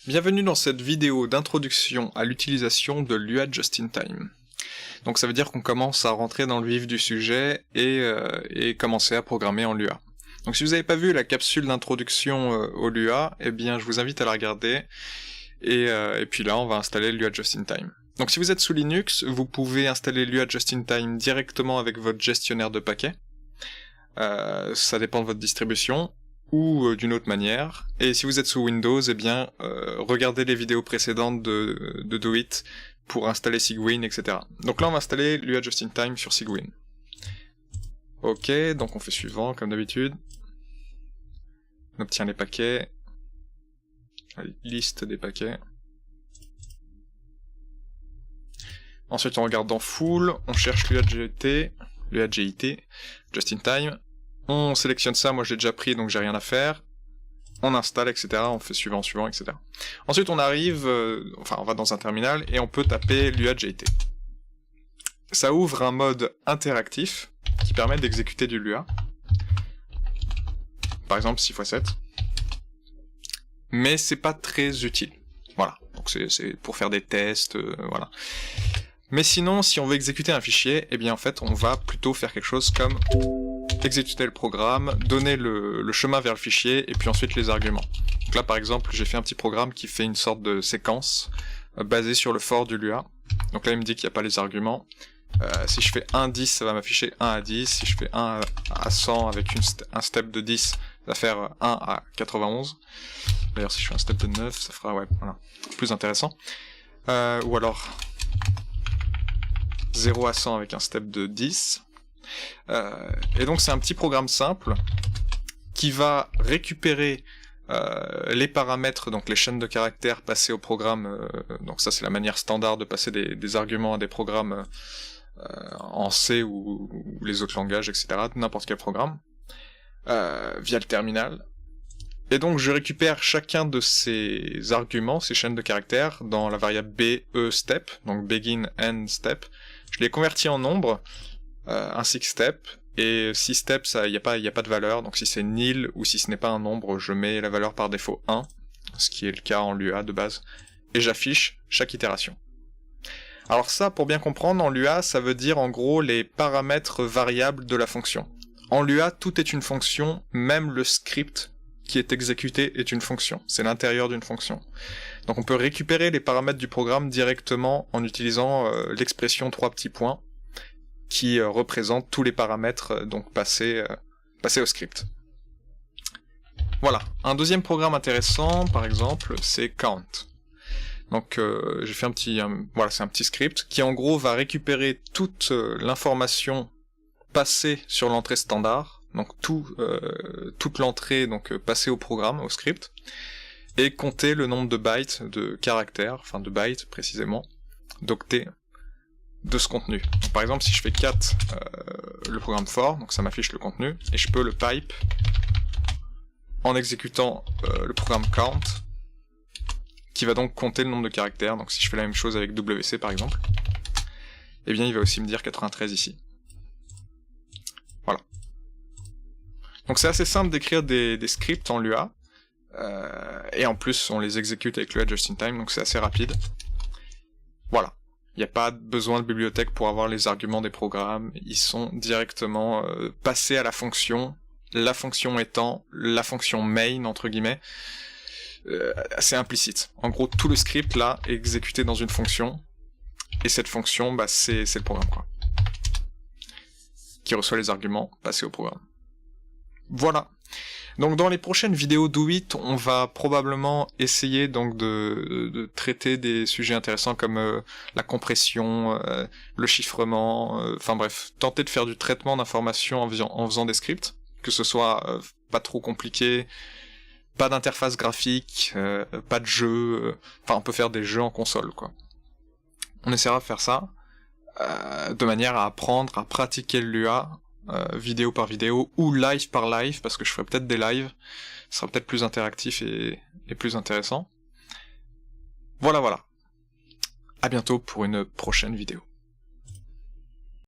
Bienvenue dans cette vidéo d'introduction à l'utilisation de l'UA Just-in-Time. Donc ça veut dire qu'on commence à rentrer dans le vif du sujet et commencer à programmer en Lua. Donc si vous n'avez pas vu la capsule d'introduction au Lua, eh bien je vous invite à la regarder. Et puis là on va installer l'UA Just-in-Time. Donc si vous êtes sous Linux, vous pouvez installer l'UA Just-in-Time directement avec votre gestionnaire de paquets. Ça dépend de votre distribution. Ou d'une autre manière. Et si vous êtes sous Windows, eh bien, regardez les vidéos précédentes de Do-It pour installer Cygwin, etc. Donc là, on va installer l'UA Just-in-Time sur Cygwin. Ok, donc on fait suivant, comme d'habitude. On obtient les paquets. Allez, liste des paquets. Ensuite, on regarde dans Full, on cherche l'UA GIT, Just-in-Time. On sélectionne ça, moi je l'ai déjà pris donc j'ai rien à faire. On installe, etc. On fait suivant, etc. Ensuite on arrive, on va dans un terminal et on peut taper l'UA GIT. Ça ouvre un mode interactif qui permet d'exécuter du Lua. Par exemple 6x7. Mais c'est pas très utile. Voilà, donc c'est pour faire des tests, voilà. Mais sinon, si on veut exécuter un fichier, eh bien en fait on va plutôt faire quelque chose comme exécuter le programme, donner le chemin vers le fichier, et puis ensuite les arguments. Donc là par exemple, j'ai fait un petit programme qui fait une sorte de séquence basée sur le for du Lua. Donc là il me dit qu'il n'y a pas les arguments. Si je fais 1 10, ça va m'afficher 1 à 10. Si je fais 1 à 100 avec un step de 10, ça va faire 1 à 91. D'ailleurs si je fais un step de 9, ça fera, ouais, voilà, plus intéressant. Ou alors 0 à 100 avec un step de 10. Et donc c'est un petit programme simple qui va récupérer les paramètres, donc les chaînes de caractères passées au programme, donc ça c'est la manière standard de passer des arguments à des programmes en C ou les autres langages, etc., n'importe quel programme, via le terminal. Et donc je récupère chacun de ces arguments, ces chaînes de caractères, dans la variable BE step, donc begin end step. Je les convertis en nombre, un 6 step, et 6 steps, il n'y a pas de valeur, donc si c'est nil ou si ce n'est pas un nombre, je mets la valeur par défaut 1, ce qui est le cas en Lua de base, et j'affiche chaque itération. Alors ça, pour bien comprendre, en Lua, ça veut dire en gros les paramètres variables de la fonction. En Lua, tout est une fonction, même le script qui est exécuté est une fonction, c'est l'intérieur d'une fonction. Donc on peut récupérer les paramètres du programme directement en utilisant l'expression 3 petits points, qui représente tous les paramètres donc passés au script. Voilà, un deuxième programme intéressant, par exemple, c'est count. Donc j'ai fait voilà, c'est un petit script qui en gros va récupérer toute l'information passée sur l'entrée standard, donc toute l'entrée donc passée au programme, au script, et compter le nombre de bytes, de caractères, enfin de bytes précisément, d'octets, de ce contenu. Donc, par exemple, si je fais 4 le programme for, donc ça m'affiche le contenu, et je peux le pipe en exécutant le programme count, qui va donc compter le nombre de caractères. Donc si je fais la même chose avec WC par exemple, eh bien il va aussi me dire 93 ici. Voilà. Donc c'est assez simple d'écrire des scripts en Lua, et en plus on les exécute avec l'UA Just-in-Time, donc c'est assez rapide. Voilà. Il n'y a pas besoin de bibliothèque pour avoir les arguments des programmes, ils sont directement passés à la fonction étant la fonction main, entre guillemets, c'est implicite. En gros, tout le script là est exécuté dans une fonction, et cette fonction, bah, c'est le programme, quoi, qui reçoit les arguments passés au programme. Voilà. Donc dans les prochaines vidéos Do-It, on va probablement essayer donc de traiter des sujets intéressants comme la compression, le chiffrement, enfin bref, tenter de faire du traitement d'informations en faisant des scripts, que ce soit pas trop compliqué, pas d'interface graphique, pas de jeu, enfin on peut faire des jeux en console, quoi. On essaiera de faire ça de manière à apprendre à pratiquer le Lua, vidéo par vidéo, ou live par live, parce que je ferai peut-être des lives, ce sera peut-être plus interactif et plus intéressant. Voilà. À bientôt pour une prochaine vidéo.